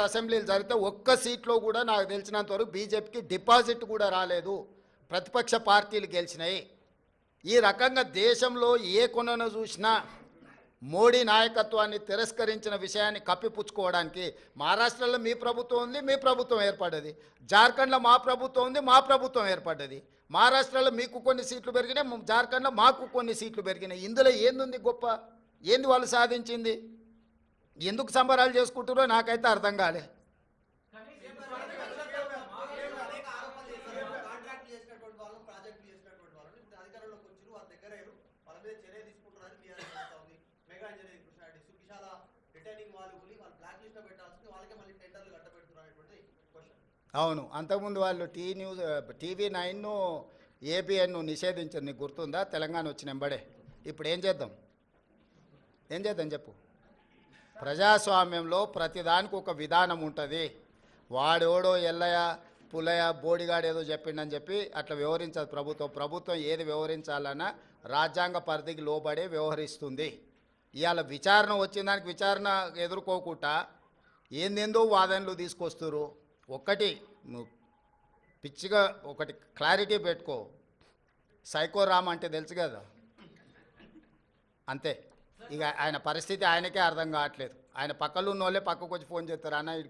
అసెంబ్లీలు జరిగితే ఒక్క సీట్లో కూడా నాకు తెలిసినంత వరకు బీజేపీకి డిపాజిట్ కూడా రాలేదు. ప్రతిపక్ష పార్టీలు గెలిచినాయి. ఈ రకంగా దేశంలో ఏ కొనను చూసినా మోడీ నాయకత్వాన్ని తిరస్కరించిన విషయాన్ని కప్పిపుచ్చుకోవడానికి మహారాష్ట్రలో మీ ప్రభుత్వం ఉంది, మీ ప్రభుత్వం ఏర్పడ్డది. జార్ఖండ్లో మా ప్రభుత్వం ఉంది, మా ప్రభుత్వం ఏర్పడ్డది. మహారాష్ట్రలో మీకు కొన్ని సీట్లు పెరిగినాయి, జార్ఖండ్లో మాకు కొన్ని సీట్లు పెరిగినాయి. ఇందులో ఏంది గొప్ప? ఏంది వాళ్ళు సాధించింది? ఎందుకు సంబరాలు చేసుకుంటారో నాకైతే అర్థం కాలే. అవును, అంతకుముందు వాళ్ళు టీవీ9 ఏబిఎన్ నిషేధించారు. నీకు గుర్తుందా? తెలంగాణ వచ్చిన వెంబడే. ఇప్పుడు ఏం చేద్దాం చెప్పు. ప్రజాస్వామ్యంలో ప్రతిదానికి ఒక విధానం ఉంటుంది. వాడోడో ఎల్లయ్య పుల్లయ్య బోడిగాడు ఏదో చెప్పిండని చెప్పి అట్లా వ్యవహరించదు ప్రభుత్వం ఏది వ్యవహరించాలన్నా రాజ్యాంగ పరిధికి లోబడే వ్యవహరిస్తుంది. ఇవాళ విచారణ వచ్చిన దానికి విచారణ ఎదుర్కోకుండా ఏందేందో వాదనలు తీసుకొస్తారు. ఒకటి పిచ్చిగా ఒకటి క్లారిటీ పెట్టుకో, సైకో రామ్ అంటే తెలుసు కదా, అంతే. ఇక ఆయన పరిస్థితి ఆయనకే అర్థం కావట్లేదు. ఆయన పక్కలో ఉన్న వాళ్ళే పక్కకు వచ్చి ఫోన్ చేస్తారు, అన్న